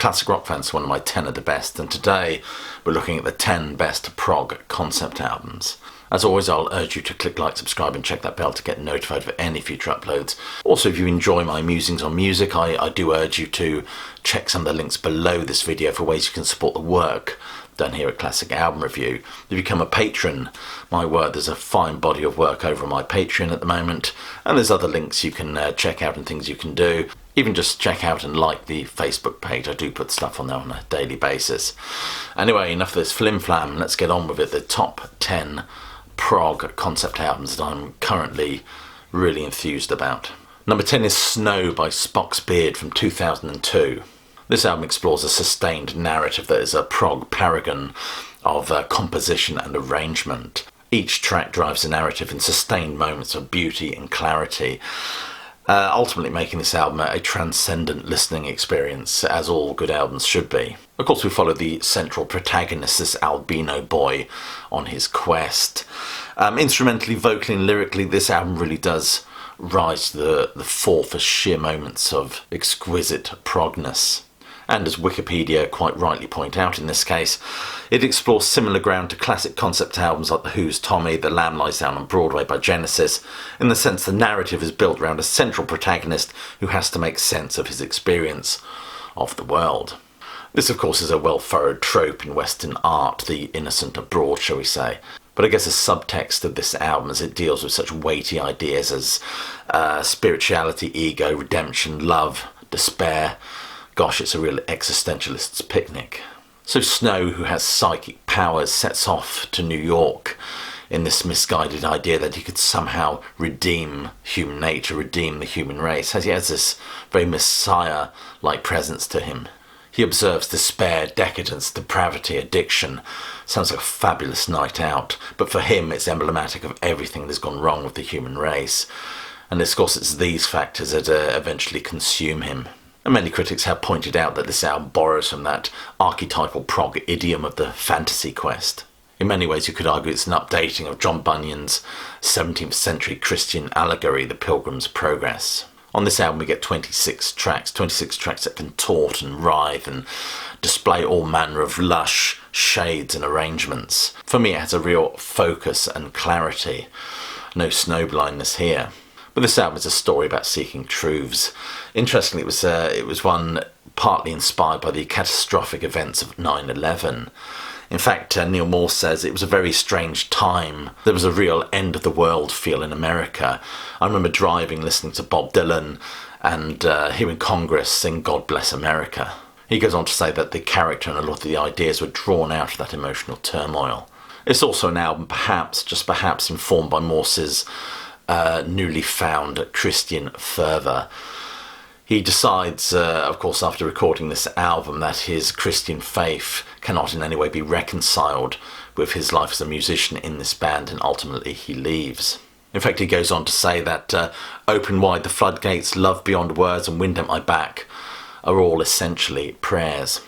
Classic Rock Fans, one of my 10 of the best, and today we're looking at the 10 best prog concept albums. As always, I'll urge you to click like, subscribe and check that bell to get notified of any future uploads. Also, if you enjoy my musings on music, I do urge you to check some of the links below this video for ways you can support the work done here at Classic Album Review. If you become a patron, my word, there's a fine body of work over on my Patreon at the moment, and there's other links you can check out and things you can do. Even just check out and like the Facebook page. I do put stuff on there on a daily basis. Anyway, enough of this flim-flam. Let's get on with it. The top 10 prog concept albums that I'm currently really enthused about. Number 10 is Snow by Spock's Beard from 2002. This album explores a sustained narrative that is a prog paragon of composition and arrangement. Each track drives the narrative in sustained moments of beauty and clarity, ultimately making this album a transcendent listening experience, as all good albums should be. Of course, we follow the central protagonist, this albino boy, on his quest. Instrumentally, vocally and lyrically, this album really does rise to the fore for sheer moments of exquisite progness. And as Wikipedia quite rightly point out in this case, it explores similar ground to classic concept albums like The Who's Tommy, The Lamb Lies Down on Broadway by Genesis, in the sense the narrative is built around a central protagonist who has to make sense of his experience of the world. This, of course, is a well-furrowed trope in Western art, the innocent abroad, shall we say. But I guess the subtext of this album, as it deals with such weighty ideas as spirituality, ego, redemption, love, despair. Gosh, it's a real existentialist's picnic. So Snow, who has psychic powers, sets off to New York in this misguided idea that he could somehow redeem human nature, redeem the human race. He has this very messiah-like presence to him. He observes despair, decadence, depravity, addiction. Sounds like a fabulous night out, but for him it's emblematic of everything that has gone wrong with the human race. And of course it's these factors that eventually consume him. And many critics have pointed out that this album borrows from that archetypal prog idiom of the fantasy quest. In many ways you could argue it's an updating of John Bunyan's 17th century Christian allegory, The Pilgrim's Progress. On this album we get 26 tracks that contort and writhe and display all manner of lush shades and arrangements. For me it has a real focus and clarity. No snowblindness here. But this album is a story about seeking truths. Interestingly, it was one partly inspired by the catastrophic events of 9/11. In fact, Neil Moore says it was a very strange time. There was a real end of the world feel in America. I remember driving, listening to Bob Dylan and hearing Congress sing God Bless America. He goes on to say that the character and a lot of the ideas were drawn out of that emotional turmoil. It's also an album just perhaps informed by Morse's newly found Christian fervour. He decides, of course, after recording this album, that his Christian faith cannot in any way be reconciled with his life as a musician in this band, and ultimately he leaves. In fact, he goes on to say that open wide the floodgates, love beyond words and wind at my back are all essentially prayers.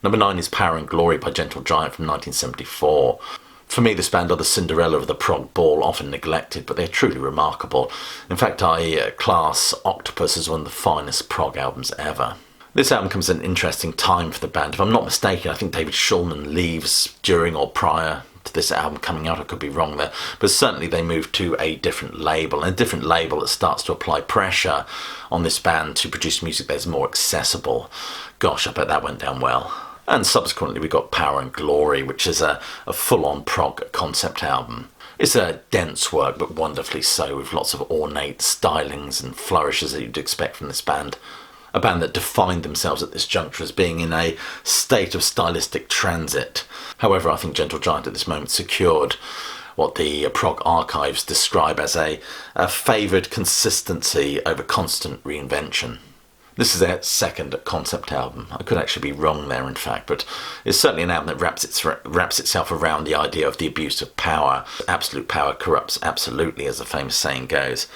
Number 9 is Power and Glory by Gentle Giant from 1974. For me, this band are the Cinderella of the prog ball, often neglected, but they're truly remarkable. In fact, I class Octopus as one of the finest prog albums ever. This album comes at an interesting time for the band. If I'm not mistaken, I think David Shulman leaves during or prior to this album coming out. I could be wrong there. But certainly they move to a different label, and a different label that starts to apply pressure on this band to produce music that's more accessible. Gosh, I bet that went down well. And subsequently we got Power and Glory, which is a full-on prog concept album. It's a dense work, but wonderfully so, with lots of ornate stylings and flourishes that you'd expect from this band. A band that defined themselves at this juncture as being in a state of stylistic transit. However, I think Gentle Giant at this moment secured what the prog archives describe as a favoured consistency over constant reinvention. This is their second concept album. I could actually be wrong there, in fact, but it's certainly an album that wraps itself around the idea of the abuse of power. Absolute power corrupts absolutely, as the famous saying goes.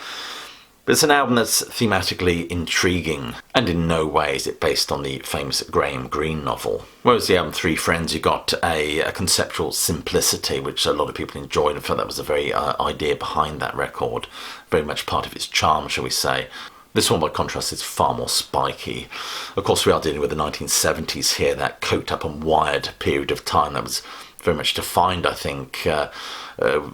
But it's an album that's thematically intriguing, and in no way is it based on the famous Graham Greene novel. Whereas the album Three Friends, you got a conceptual simplicity, which a lot of people enjoyed. In fact, that was the very idea behind that record. Very much part of its charm, shall we say. This one, by contrast, is far more spiky. Of course, we are dealing with the 1970s here, that coked up and wired period of time that was very much defined, I think,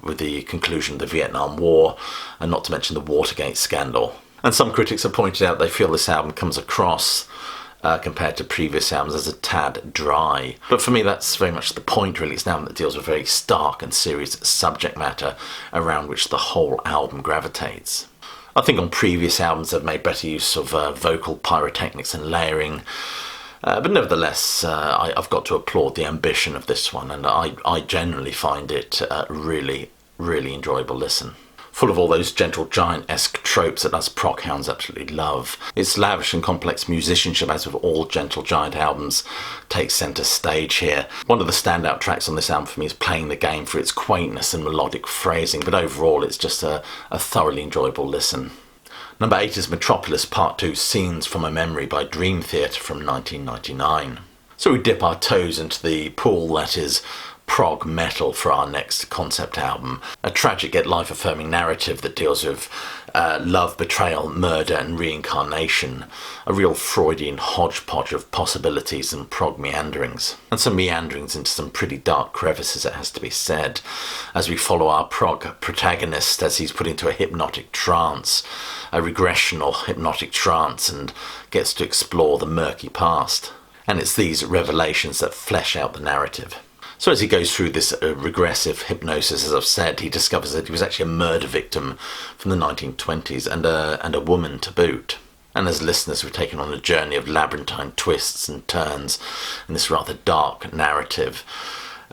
with the conclusion of the Vietnam War, and not to mention the Watergate scandal. And some critics have pointed out they feel this album comes across, compared to previous albums, as a tad dry. But for me, that's very much the point, really. It's an album that deals with very stark and serious subject matter around which the whole album gravitates. I think on previous albums they've made better use of vocal pyrotechnics and layering, but nevertheless I've got to applaud the ambition of this one, and I generally find it really, really enjoyable listen. Full of all those gentle giant-esque tropes that us prog hounds absolutely love. Its lavish and complex musicianship, as with all gentle giant albums, takes centre stage here. One of the standout tracks on this album for me is Playing the Game for its quaintness and melodic phrasing, but overall it's just a thoroughly enjoyable listen. Number 8 is Metropolis Part 2, Scenes from a Memory by Dream Theater from 1999. So we dip our toes into the pool that is prog metal for our next concept album. A tragic yet life-affirming narrative that deals with love, betrayal, murder and reincarnation. A real Freudian hodgepodge of possibilities and prog meanderings. And some meanderings into some pretty dark crevices, it has to be said, as we follow our prog protagonist as he's put into a hypnotic trance, a regressional hypnotic trance, and gets to explore the murky past. And it's these revelations that flesh out the narrative. So as he goes through this regressive hypnosis, as I've said, he discovers that he was actually a murder victim from the 1920s, and a woman to boot. And as listeners, we're taken on a journey of labyrinthine twists and turns in this rather dark narrative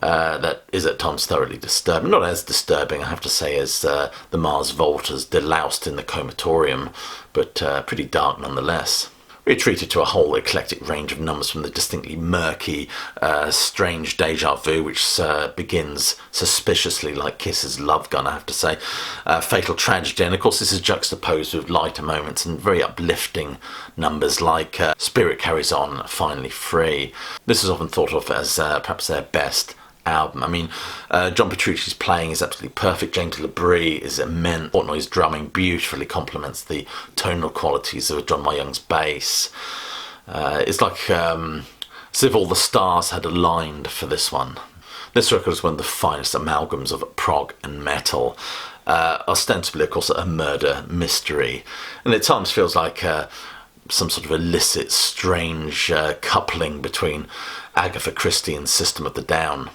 that is at times thoroughly disturbing. Not as disturbing, I have to say, as the Mars Volta's deloused in the comatorium, but pretty dark nonetheless. We're treated to a whole eclectic range of numbers, from the distinctly murky, strange deja vu, which begins suspiciously like Kiss's Love Gun, I have to say, Fatal Tragedy, and of course this is juxtaposed with lighter moments and very uplifting numbers like Spirit Carries On, Finally Free. This is often thought of as perhaps their best album. I mean, John Petrucci's playing is absolutely perfect. James LaBrie is immense. Portnoy's drumming beautifully complements the tonal qualities of John Myung's bass. It's like as if all the stars had aligned for this one. This record is one of the finest amalgams of prog and metal. Ostensibly, of course, a murder mystery, and at times feels like some sort of illicit, strange coupling between Agatha Christie and System of the Down.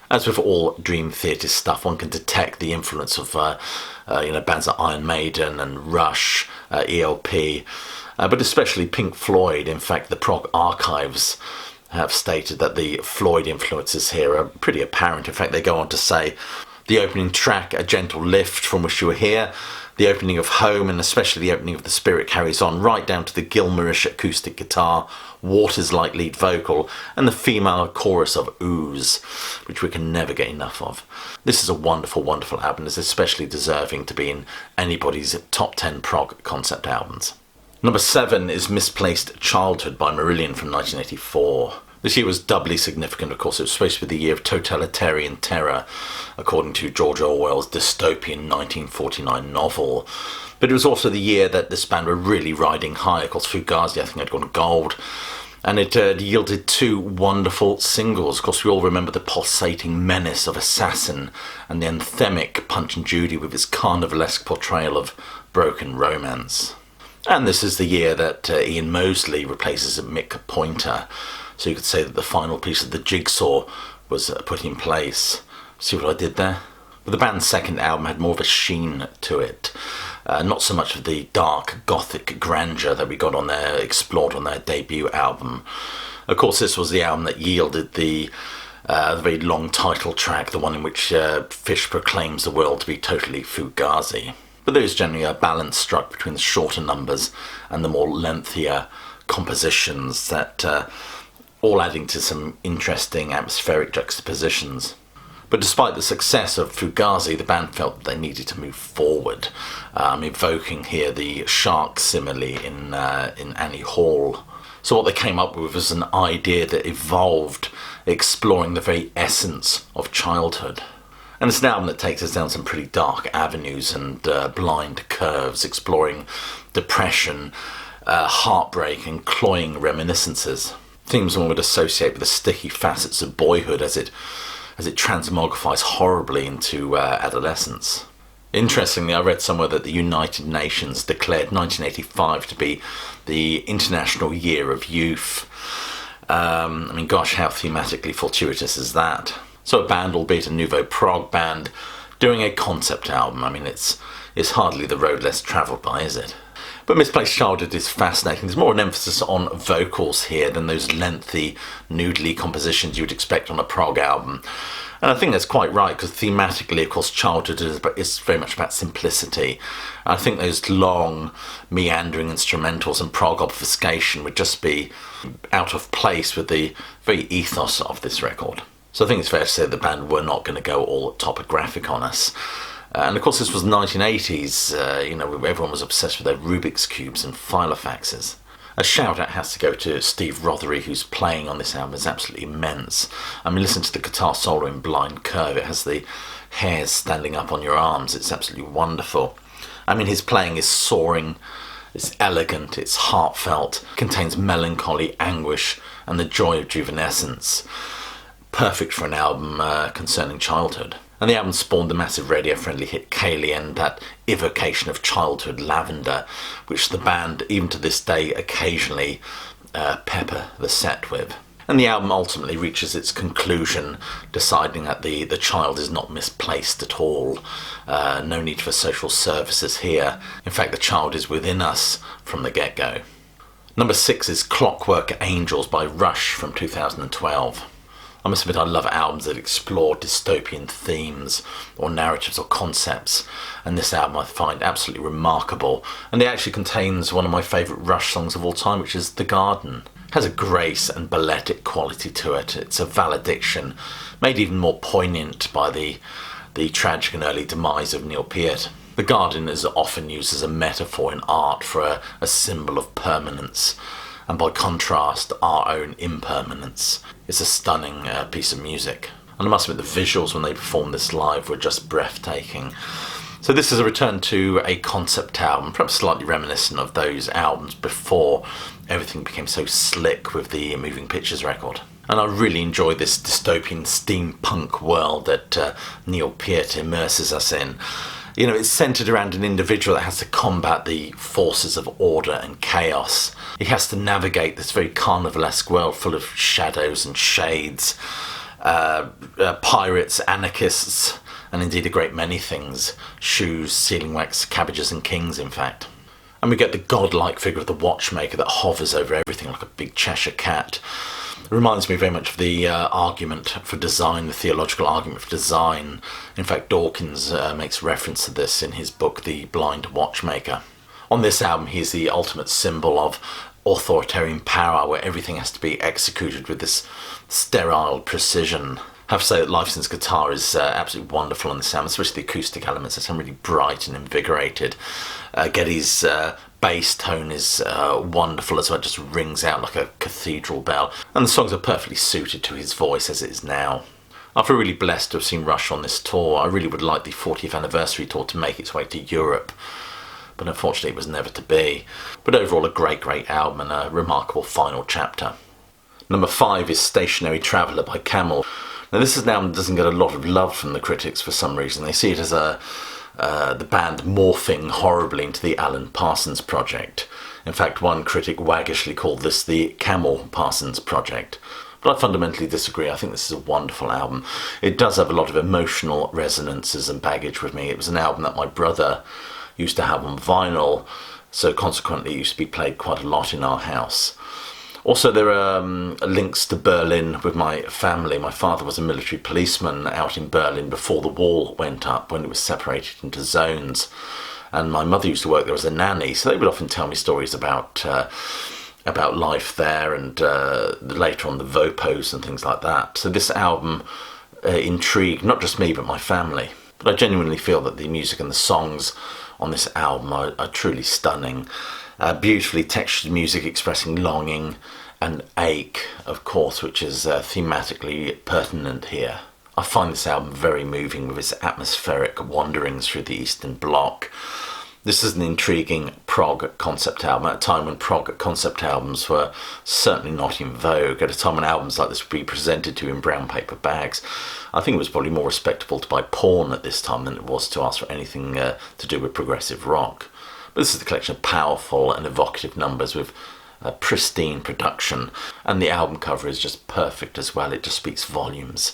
As with all Dream Theater stuff, one can detect the influence of bands like Iron Maiden and Rush, ELP, but especially Pink Floyd. In fact, the Prog archives have stated that the Floyd influences here are pretty apparent. In fact, they go on to say, the opening track, A Gentle Lift, From Wish You Were Here, the opening of Home, and especially the opening of The Spirit Carries On, right down to the Gilmourish acoustic guitar, Waters-like lead vocal, and the female chorus of Ooze, which we can never get enough of. This is a wonderful, wonderful album. It's especially deserving to be in anybody's top 10 prog concept albums. Number 7 is Misplaced Childhood by Marillion from 1984. This year was doubly significant, of course. It was supposed to be the year of totalitarian terror, according to George Orwell's dystopian 1949 novel. But it was also the year that this band were really riding high. Of course, Fugazi, I think, had gone gold. And it yielded 2 wonderful singles. Of course, we all remember the pulsating menace of Assassin and the anthemic Punch and Judy with its carnivalesque portrayal of broken romance. And this is the year that Ian Mosley replaces Mick Pointer. So you could say that the final piece of the jigsaw was put in place. See what I did there? But the band's second album had more of a sheen to it. Not so much of the dark gothic grandeur that we got on their explored on their debut album. Of course, this was the album that yielded the very long title track, the one in which Fish proclaims the world to be totally Fugazi. But there is generally a balance struck between the shorter numbers and the more lengthier compositions that all adding to some interesting atmospheric juxtapositions. But despite the success of Fugazi, the band felt they needed to move forward. I'm evoking here the shark simile in Annie Hall. So what they came up with was an idea that evolved, exploring the very essence of childhood. And it's an album that takes us down some pretty dark avenues and blind curves, exploring depression, heartbreak and cloying reminiscences. Themes one would associate with the sticky facets of boyhood as it transmogrifies horribly into adolescence. Interestingly, I read somewhere that the United Nations declared 1985 to be the International Year of Youth. I mean, gosh, how thematically fortuitous is that? So a band, albeit a nouveau prog band, doing a concept album. I mean, it's hardly the road less travelled by, is it? But Misplaced Childhood is fascinating. There's more an emphasis on vocals here than those lengthy, noodly compositions you'd expect on a prog album. And I think that's quite right, because thematically, of course, Childhood is very much about simplicity. I think those long, meandering instrumentals and prog obfuscation would just be out of place with the very ethos of this record. So I think it's fair to say the band were not going to go all topographic on us. And of course this was 1980s, everyone was obsessed with their Rubik's Cubes and filofaxes. A shout out has to go to Steve Rothery, whose playing on this album is absolutely immense. I mean, listen to the guitar solo in Blind Curve. It has the hairs standing up on your arms. It's absolutely wonderful. I mean, his playing is soaring, it's elegant, it's heartfelt, contains melancholy, anguish and the joy of juvenescence. Perfect for an album concerning childhood. And the album spawned the massive radio-friendly hit Kaylee and that evocation of childhood lavender, which the band, even to this day, occasionally pepper the set with. And the album ultimately reaches its conclusion, deciding that the child is not misplaced at all. No need for social services here. In fact, the child is within us from the get-go. Number 6 is Clockwork Angels by Rush from 2012. I must admit I love albums that explore dystopian themes or narratives or concepts, and this album I find absolutely remarkable, and it actually contains one of my favourite Rush songs of all time, which is The Garden. It has a grace and balletic quality to it. It's a valediction, made even more poignant by the tragic and early demise of Neil Peart. The Garden is often used as a metaphor in art for a symbol of permanence, and by contrast, our own impermanence. It's a stunning piece of music. And I must admit, the visuals when they performed this live were just breathtaking. So this is a return to a concept album, perhaps slightly reminiscent of those albums before everything became so slick with the Moving Pictures record. And I really enjoy this dystopian steampunk world that Neil Peart immerses us in. You know, it's centred around an individual that has to combat the forces of order and chaos. He has to navigate this very carnivalesque world full of shadows and shades, pirates, anarchists, and indeed a great many things. Shoes, sealing wax, cabbages and kings, in fact. And we get the godlike figure of the watchmaker that hovers over everything like a big Cheshire cat. It reminds me very much of the argument for design, the theological argument for design. In fact, Dawkins makes reference to this in his book, The Blind Watchmaker. On this album, he's the ultimate symbol of authoritarian power, where everything has to be executed with this sterile precision. I have to say that Lifeson's guitar is absolutely wonderful on this album, especially the acoustic elements. They sound really bright and invigorated. Geddy's bass tone is wonderful as well, it just rings out like a cathedral bell. And the songs are perfectly suited to his voice as it is now. I feel really blessed to have seen Rush on this tour. I really would like the 40th anniversary tour to make its way to Europe, but unfortunately it was never to be. But overall a great album and a remarkable final chapter. Number 5 is Stationary Traveller by Camel. Now this is an album that doesn't get a lot of love from the critics for some reason. They see it as the band morphing horribly into the Alan Parsons Project. In fact, one critic waggishly called this the Camel Parsons Project. But I fundamentally disagree. I think this is a wonderful album. It does have a lot of emotional resonances and baggage with me. It was an album that my brother used to have on vinyl, so consequently it used to be played quite a lot in our house. Also, there are links to Berlin with my family. My father was a military policeman out in Berlin before the wall went up, when it was separated into zones. And my mother used to work there as a nanny, so they would often tell me stories about life there and later on the Vopos and things like that. So this album intrigued not just me but my family. But I genuinely feel that the music and the songs on this album are truly stunning. Beautifully textured music expressing longing and ache, of course, which is thematically pertinent here. I find this album very moving with its atmospheric wanderings through the Eastern Bloc. This is an intriguing prog concept album at a time when prog concept albums were certainly not in vogue, at a time when albums like this would be presented to you in brown paper bags. I think it was probably more respectable to buy porn at this time than it was to ask for anything to do with progressive rock. But this is a collection of powerful and evocative numbers with pristine production, and the album cover is just perfect as well. It just speaks volumes.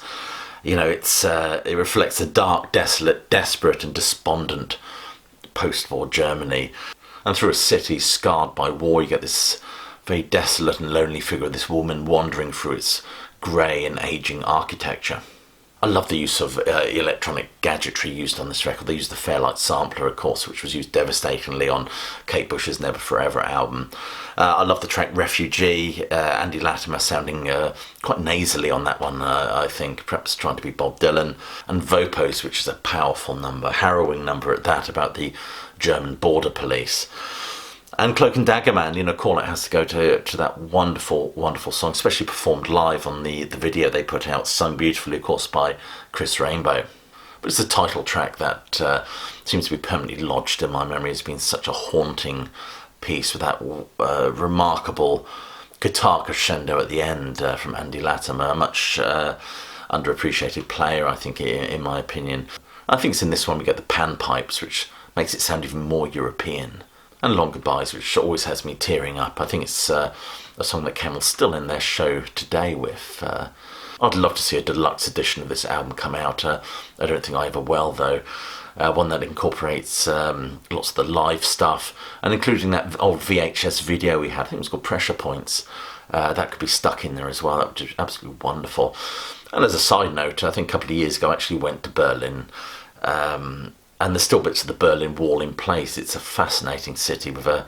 You know, it reflects a dark, desolate, desperate and despondent post-war Germany, and through a city scarred by war you get this very desolate and lonely figure of this woman wandering through its grey and ageing architecture. I love the use of electronic gadgetry used on this record. They used the Fairlight sampler, of course, which was used devastatingly on Kate Bush's Never Forever album. I love the track Refugee, Andy Latimer sounding quite nasally on that one, I think, perhaps trying to be Bob Dylan. And Vopos, which is a powerful number, harrowing number at that, about the German border police. And Cloak and Dagger Man, you know, call it has to go to that wonderful, wonderful song, especially performed live on the video they put out, sung beautifully, of course, by Chris Rainbow. But it's the title track that seems to be permanently lodged in my memory as being such a haunting piece, with that remarkable guitar crescendo at the end from Andy Latimer, a much underappreciated player, I think, in my opinion. I think it's in this one we get the panpipes, which makes it sound even more European. And Long Goodbyes, which always has me tearing up. I think it's a song that Camel's still in their show today with. I'd love to see a deluxe edition of this album come out. I don't think I ever will, though. One that incorporates lots of the live stuff, and including that old VHS video we had. I think it was called Pressure Points. That could be stuck in there as well. That would be absolutely wonderful. And as a side note, I think a couple of years ago I actually went to Berlin. And there's still bits of the Berlin Wall in place. It's a fascinating city with I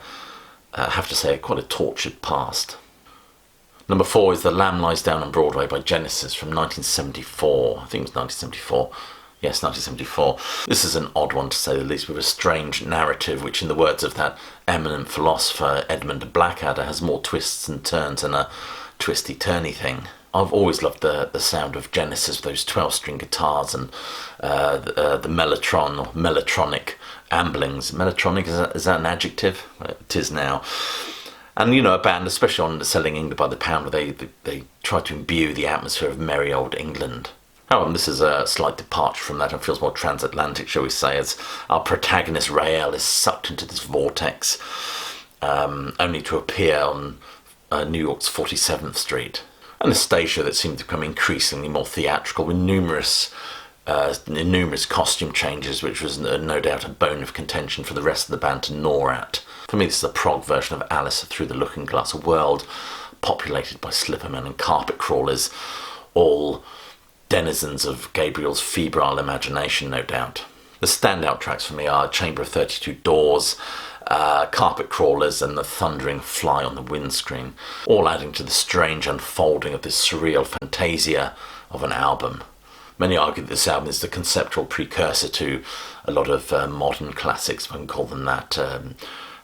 have to say, quite a tortured past. Number 4 is The Lamb Lies Down on Broadway by Genesis from 1974. I think it was 1974. Yes, 1974. This is an odd one to say the least, with a strange narrative which, in the words of that eminent philosopher Edmund Blackadder, has more twists and turns than a twisty-turny thing. I've always loved the sound of Genesis, those 12-string guitars and the mellotron or mellotronic amblings. Mellotronic, is that an adjective? It is now. And, you know, a band, especially on Selling England by the Pound, where they try to imbue the atmosphere of merry old England. However, this is a slight departure from that and feels more transatlantic, shall we say, as our protagonist Rael is sucked into this vortex, only to appear on New York's 47th Street. And a stage show that seemed to become increasingly more theatrical, with numerous costume changes, which was no doubt a bone of contention for the rest of the band to gnaw at. For me, this is a prog version of Alice Through the Looking Glass, a world populated by slippermen and carpet crawlers, all denizens of Gabriel's febrile imagination, no doubt. The standout tracks for me are Chamber of 32 Doors, Carpet Crawlers and The Thundering Fly on the Windscreen, all adding to the strange unfolding of this surreal fantasia of an album. Many argue that this album is the conceptual precursor to a lot of modern classics, if I can call them that.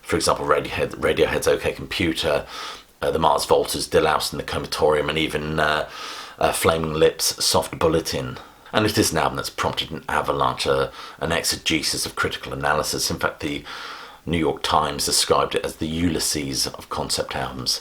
For example, Radiohead's OK Computer, the Mars Volta's Deloused in the Comatorium, and even Flaming Lips' Soft Bulletin. And it is an album that's prompted an avalanche, an exegesis of critical analysis. In fact, the New York Times described it as the Ulysses of concept albums.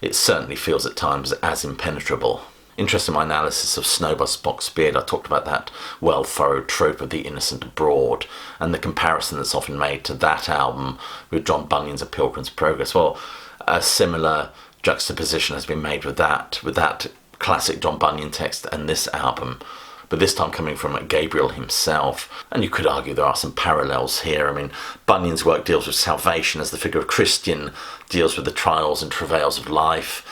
It certainly feels at times as impenetrable. Interested in my analysis of Snow by Spock's Beard, I talked about that well-furrowed trope of the innocent abroad, and the comparison that's often made to that album with John Bunyan's A Pilgrim's Progress. Well, a similar juxtaposition has been made with that classic John Bunyan text and this album, but this time coming from Gabriel himself. And you could argue there are some parallels here. I mean, Bunyan's work deals with salvation as the figure of Christian deals with the trials and travails of life,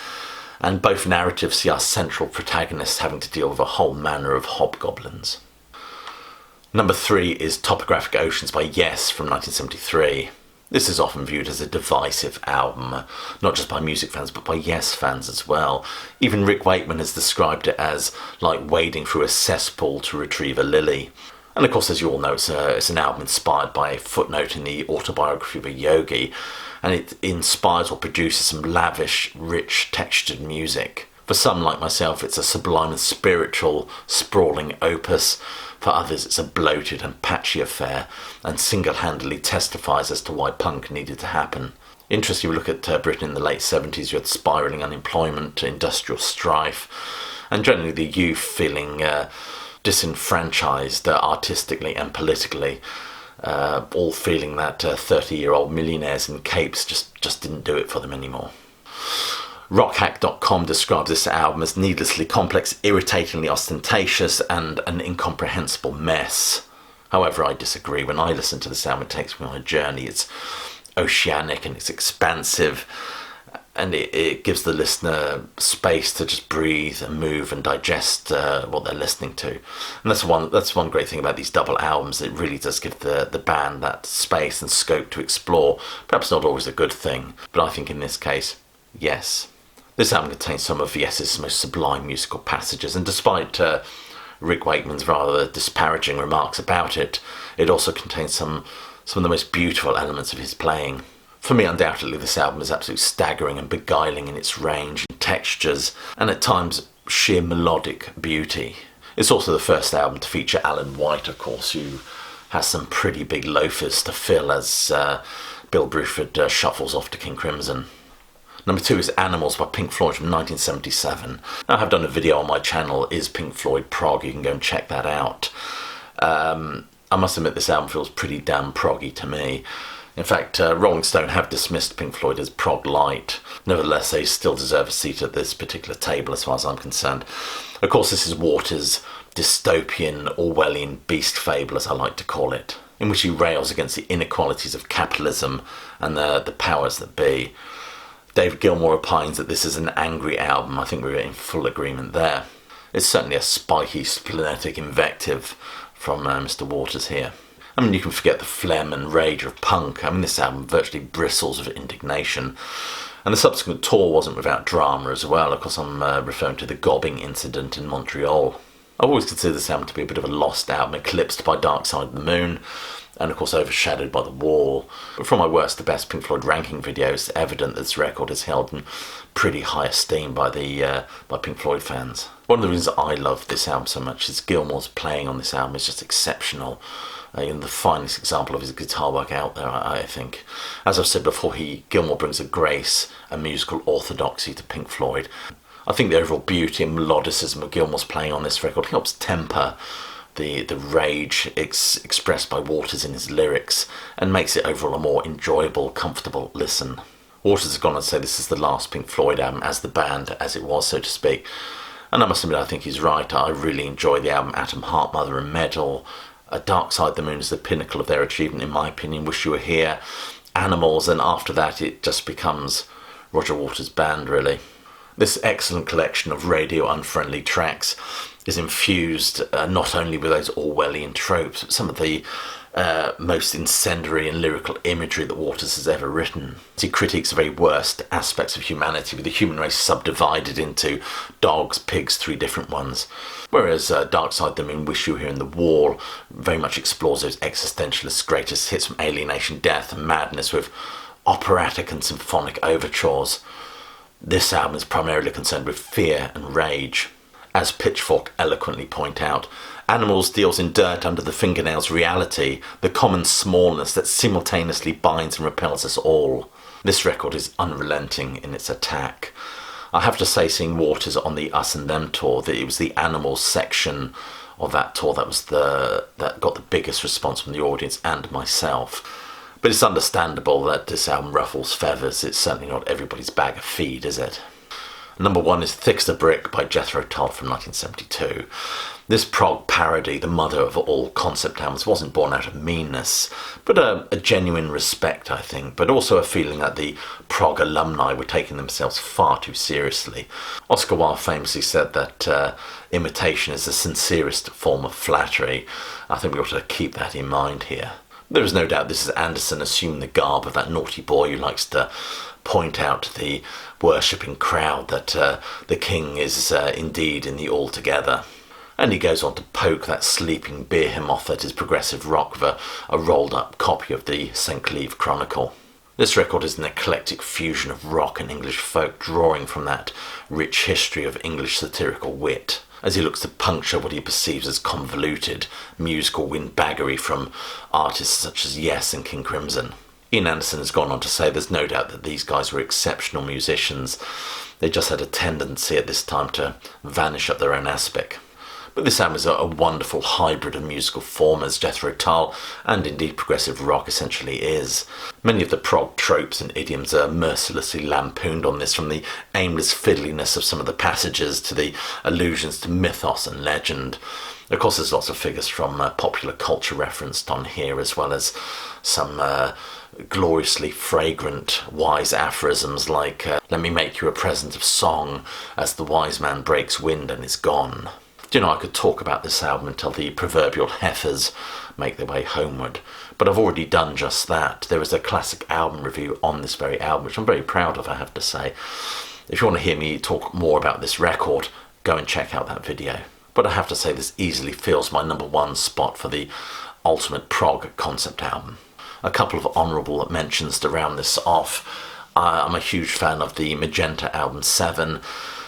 and both narratives see our central protagonists having to deal with a whole manner of hobgoblins. Number 3 is Topographic Oceans by Yes from 1973. This is often viewed as a divisive album, not just by music fans, but by Yes fans as well. Even Rick Wakeman has described it as like wading through a cesspool to retrieve a lily. And of course, as you all know, it's an album inspired by a footnote in the autobiography of a yogi, and it inspires or produces some lavish, rich, textured music. For some, like myself, it's a sublime and spiritual, sprawling opus. For others, it's a bloated and patchy affair, and single-handedly testifies as to why punk needed to happen. Interesting, we look at Britain in the late 70s, you had spiralling unemployment, industrial strife, and generally the youth feeling disenfranchised artistically and politically, all feeling that 30-year-old millionaires in capes just didn't do it for them anymore. Rockhack.com describes this album as needlessly complex, irritatingly ostentatious, and an incomprehensible mess. However, I disagree. When I listen to this album, it takes me on a journey. It's oceanic and it's expansive, and it gives the listener space to just breathe and move and digest what they're listening to. And that's one great thing about these double albums. It really does give the band that space and scope to explore. Perhaps not always a good thing, but I think in this case, yes. This album contains some of Yes's most sublime musical passages, and despite Rick Wakeman's rather disparaging remarks about it, it also contains some of the most beautiful elements of his playing. For me, undoubtedly, this album is absolutely staggering and beguiling in its range and textures, and at times sheer melodic beauty. It's also the first album to feature Alan White, of course, who has some pretty big loafers to fill as Bill Bruford shuffles off to King Crimson. Number 2 is Animals by Pink Floyd from 1977. I have done a video on my channel, Is Pink Floyd Prog? You can go and check that out. I must admit this album feels pretty damn proggy to me. In fact, Rolling Stone have dismissed Pink Floyd as prog light. Nevertheless, they still deserve a seat at this particular table as far as I'm concerned. Of course, this is Waters' dystopian, Orwellian beast fable, as I like to call it, in which he rails against the inequalities of capitalism and the powers that be. David Gilmour opines that this is an angry album. I think we're in full agreement there. It's certainly a spiky, splenetic invective from Mr. Waters here. I mean, you can forget the phlegm and rage of punk. I mean, this album virtually bristles with indignation. And the subsequent tour wasn't without drama as well. Of course, I'm referring to the gobbing incident in Montreal. I've always considered this album to be a bit of a lost album, eclipsed by Dark Side of the Moon, and of course overshadowed by The Wall. But from my worst to best Pink Floyd ranking videos, it's evident that this record is held in pretty high esteem by Pink Floyd fans. One of the reasons I love this album so much is Gilmour's playing on this album is just exceptional. The finest example of his guitar work out there, I think. As I've said before, Gilmour brings a grace, a musical orthodoxy to Pink Floyd. I think the overall beauty and melodicism of Gilmour's playing on this record helps temper the rage expressed by Waters in his lyrics and makes it overall a more enjoyable, comfortable listen. Waters has gone on to say this is the last Pink Floyd album as the band, as it was, so to speak. And I must admit, I think he's right. I really enjoy the album Atom Heart, Mother and Metal. Dark Side of the Moon is the pinnacle of their achievement, in my opinion. Wish You Were Here, Animals, and after that it just becomes Roger Waters' band, really. This excellent collection of radio-unfriendly tracks is infused not only with those Orwellian tropes, but some of the most incendiary and lyrical imagery that Waters has ever written. He critiques the very worst aspects of humanity, with the human race subdivided into dogs, pigs, 3 different ones. Whereas Dark Side of the Moon, Wish You Were Here, and The Wall very much explores those existentialist greatest hits from alienation, death, and madness with operatic and symphonic overtures. This album is primarily concerned with fear and rage. As Pitchfork eloquently point out, Animals deals in dirt under the fingernails reality, the common smallness that simultaneously binds and repels us all. This record is unrelenting in its attack. I have to say, seeing Waters on the Us and Them tour, that it was the Animals section of that tour that got the biggest response from the audience and myself. But it's understandable that this album ruffles feathers. It's certainly not everybody's bag of feed, is it? Number 1 is Thick as a Brick by Jethro Tull from 1972. This prog parody, the mother of all concept albums, wasn't born out of meanness, but a genuine respect, I think, but also a feeling that the prog alumni were taking themselves far too seriously. Oscar Wilde famously said that imitation is the sincerest form of flattery. I think we ought to keep that in mind here. There is no doubt this is Anderson assuming the garb of that naughty boy who likes to point out to the worshipping crowd that the king is indeed in the altogether. And he goes on to poke that sleeping behemoth at his progressive rock with a rolled up copy of the St. Cleeve Chronicle. This record is an eclectic fusion of rock and English folk, drawing from that rich history of English satirical wit, as he looks to puncture what he perceives as convoluted musical windbaggery from artists such as Yes and King Crimson. Ian Anderson has gone on to say there's no doubt that these guys were exceptional musicians. They just had a tendency at this time to vanish up their own aspect. But this album is a wonderful hybrid of musical form, as Jethro Tull and indeed progressive rock essentially is. Many of the prog tropes and idioms are mercilessly lampooned on this, from the aimless fiddliness of some of the passages to the allusions to mythos and legend. Of course, there's lots of figures from popular culture referenced on here, as well as some gloriously fragrant wise aphorisms like, let me make you a present of song as the wise man breaks wind and is gone. You know, I could talk about this album until the proverbial heifers make their way homeward, but I've already done just that. There is a classic album review on this very album, which I'm very proud of, I have to say. If you want to hear me talk more about this record, go and check out that video. But I have to say, this easily fills my number one spot for the ultimate prog concept album. A couple of honourable mentions to round this off. I'm a huge fan of the Magenta album 7,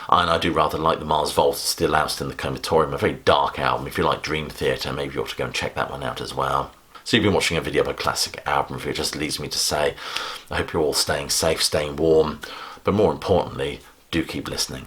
and I do rather like the Mars Volta Still Oust in the Comatorium, a very dark album. If you like Dream Theater, maybe you ought to go and check that one out as well. So you've been watching a video of a classic album review. It just leaves me to say, I hope you're all staying safe, staying warm, but more importantly, do keep listening.